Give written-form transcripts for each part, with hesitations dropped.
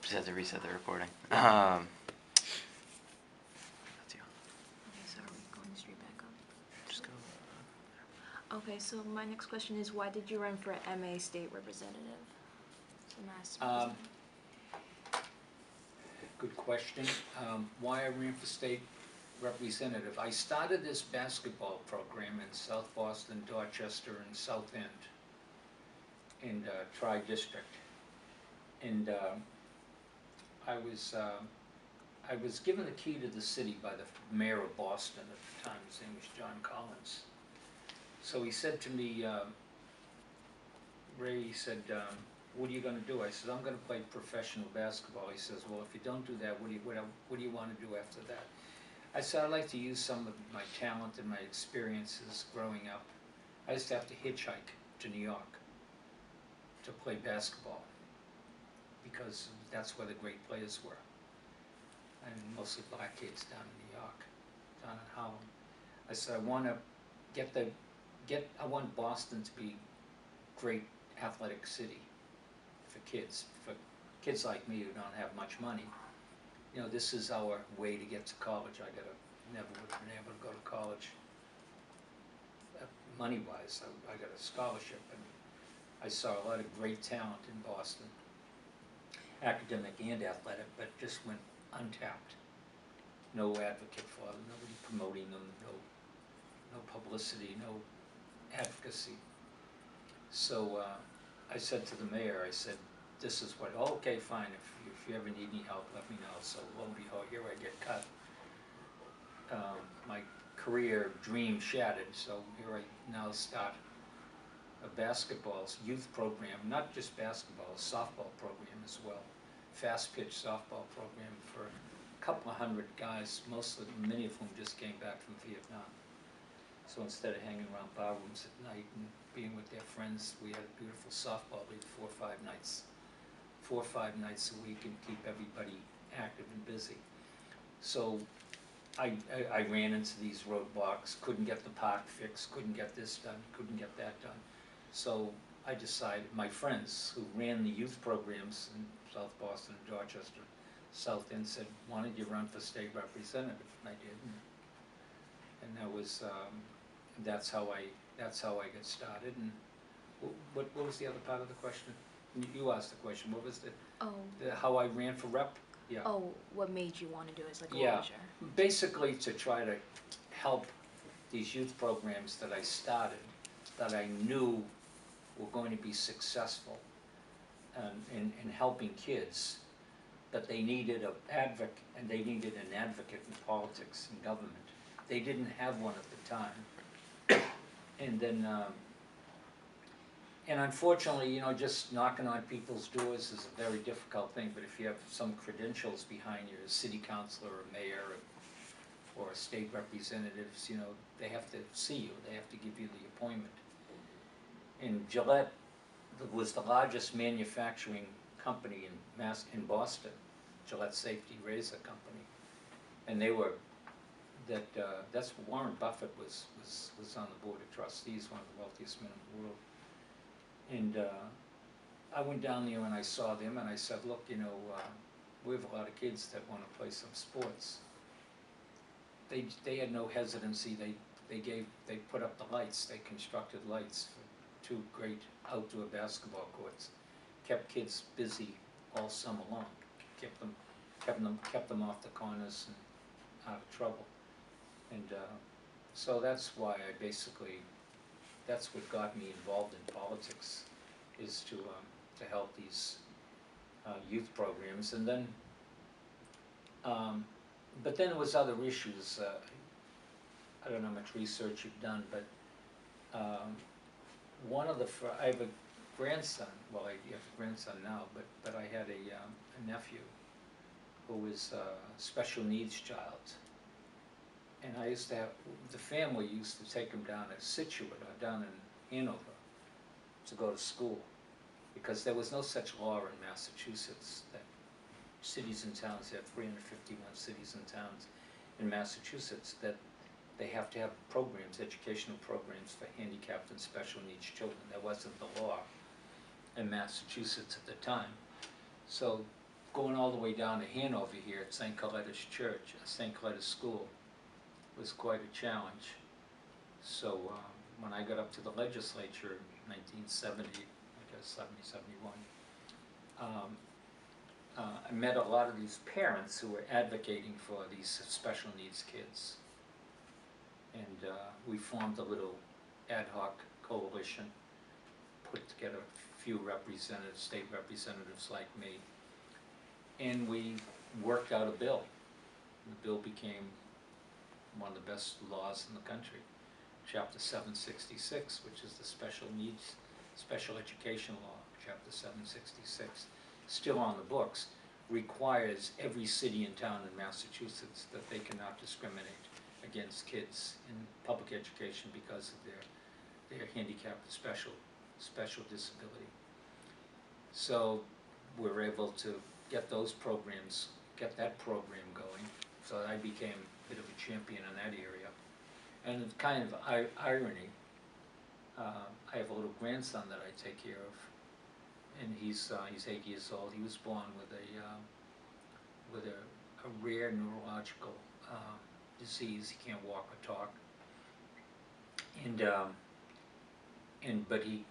Just have to reset the recording. Okay, so are we going straight back up? Just go. Okay, so my next question is, why did you run for MA state representative? So Mass representative. Good question. Why I ran for state representative. I started this basketball program in South Boston, Dorchester, and South End in Tri-District. And I was given the key to the city by the mayor of Boston at the time. His name was John Collins. So he said to me, Ray, he said, what are you going to do? I said, I'm going to play professional basketball. He says, well, if you don't do that, what do you want to do after that? I said, I'd like to use some of my talent and my experiences growing up. I used to have to hitchhike to New York to play basketball because that's where the great players were. And mostly black kids down in New York, down in Harlem. I said, I want Boston to be a great athletic city for kids like me who don't have much money. You know, this is our way to get to college. Never would have been able to go to college money-wise. I got a scholarship, and I saw a lot of great talent in Boston, academic and athletic, but just went untapped. No advocate for them, nobody promoting them, no publicity, no advocacy. So I said to the mayor, I said, this is what, oh, okay, fine, if you ever need any help, let me know. So lo and behold, here I get cut. My career dream shattered, so here I now start a basketball youth program, not just basketball, a softball program as well. Fast pitch softball program for a couple of hundred guys, many of whom just came back from Vietnam. So instead of hanging around bar rooms at night and being with their friends, we had a beautiful softball league 4 or 5 nights a week, and keep everybody active and busy. So I ran into these roadblocks, couldn't get the park fixed, couldn't get this done, couldn't get that done. So I decided, my friends who ran the youth programs in South Boston, Dorchester, South End said, why don't you run for state representative? And I did. And that was, that's how I got started. And what was the other part of the question? You asked the question. What was how I ran for rep? Yeah. Oh, what made you want to do it? Like, yeah. What was your... Basically to try to help these youth programs that I started, that I knew were going to be successful in helping kids, but they needed an advocate in politics and government. They didn't have one at the time. And then, and unfortunately, you know, just knocking on people's doors is a very difficult thing, but if you have some credentials behind you, a city councilor, a mayor, or a state representatives, you know, they have to see you, they have to give you the appointment. And Gillette was the largest manufacturing company in Boston, Gillette Safety Razor Company, and they were that's Warren Buffett was on the board of trustees, one of the wealthiest men in the world. And I went down there and I saw them and I said, look, you know, we have a lot of kids that want to play some sports. They had no hesitancy. They put up the lights. They constructed lights for 2 great outdoor basketball courts. Kept kids busy all summer long. Kept them off the corners and out of trouble. And so that's why that's what got me involved in politics, is to help these youth programs. And then, but then there was other issues. I don't know how much research you've done, but I have a grandson. Well, I have a grandson now, but I had a nephew who was a special needs child. And I used to have, the family used to take him down to Situate or down in Hanover to go to school, because there was no such law in Massachusetts that cities and towns, there are 351 cities and towns in Massachusetts, that they have to have programs, educational programs for handicapped and special needs children. That wasn't the law in Massachusetts at the time. So going all the way down to Hanover here at St. Coletta's Church, St. Coletta's School, was quite a challenge. So when I got up to the legislature in 1970, I guess 70, 71, I met a lot of these parents who were advocating for these special needs kids. And we formed a little ad hoc coalition, put together a few representatives, state representatives like me, and we worked out a bill. The bill became one of the best laws in the country. Chapter 766, which is the special needs, special education law, Chapter 766, still on the books, requires every city and town in Massachusetts that they cannot discriminate against kids in public education because of their handicap or special disability. So we're able to get that program going. So I became a bit of a champion in that area. And it's kind of irony, I have a little grandson that I take care of, and he's 8 years old. He was born with a rare neurological disease. He can't walk or talk, but he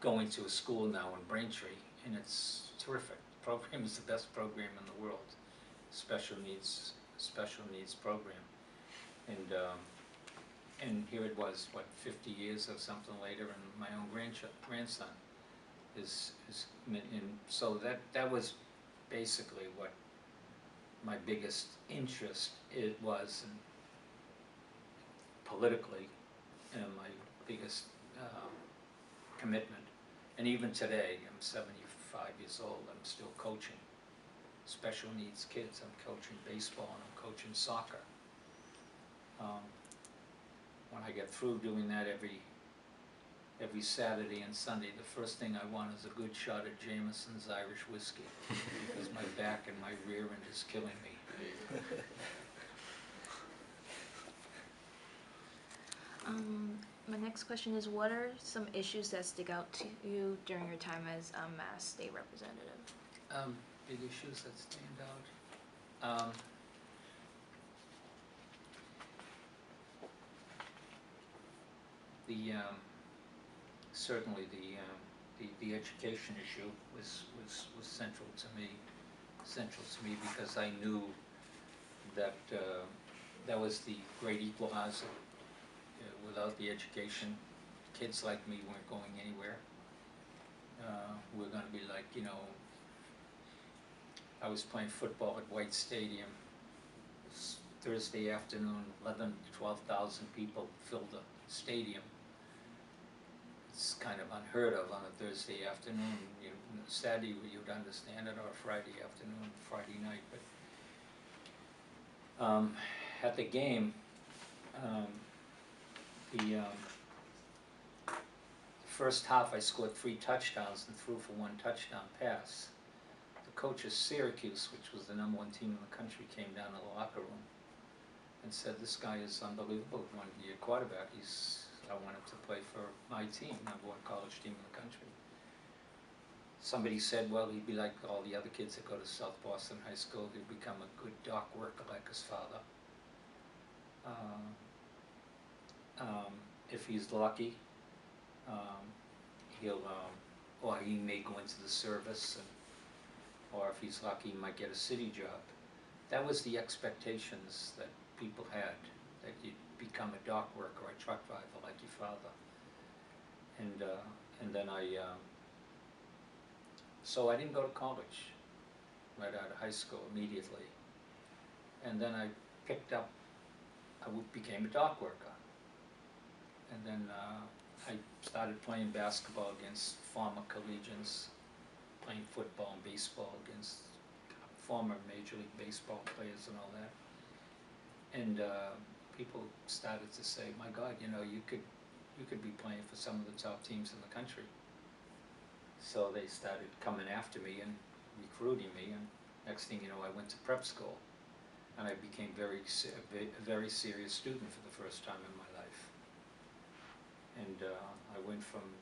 going to a school now in Braintree, and it's terrific. The program is the best program in the world, special needs program, and here it was, what, 50 years or something later, and my own grandson is and so that was basically what my biggest interest was, and politically, and my biggest commitment. And even today, I'm 75 years old, I'm still coaching special needs kids. I'm coaching baseball and I'm coaching soccer. When I get through doing that every Saturday and Sunday, the first thing I want is a good shot of Jameson's Irish whiskey, because my back and my rear end is killing me. My next question is, what are some issues that stick out to you during your time as a Mass State Representative? Big issues that stand out. Certainly the education issue was central to me because I knew that that was the great equalizer. Without the education, kids like me weren't going anywhere. We're going to be like, I was playing football at White Stadium. It was Thursday afternoon, 11,000 to 12,000 people filled the stadium. It's kind of unheard of on a Thursday afternoon. Saturday you'd understand it, or Friday afternoon, Friday night. But at the game, the first half I scored 3 touchdowns and threw for 1 touchdown pass. The coach of Syracuse, which was the #1 team in the country, came down to the locker room and said, "This guy is unbelievable. One year quarterback. I want him to play for my team, #1 college team in the country." Somebody said, well, he'd be like all the other kids that go to South Boston High School. He'd become a good dock worker like his father. If he's lucky, or he may go into the service, or if he's lucky, he might get a city job. That was the expectations that people had, that you'd become a dock worker or a truck driver like your father. And then so I didn't go to college right out of high school immediately. And then I became a dock worker. And then I started playing basketball against former collegians, playing football and baseball against former Major League Baseball players and all that. And people started to say, my God, you could be playing for some of the top teams in the country. So they started coming after me and recruiting me, and next thing you know, I went to prep school, and I became a very serious student for the first time in my life. And I went from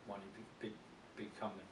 wanting to become a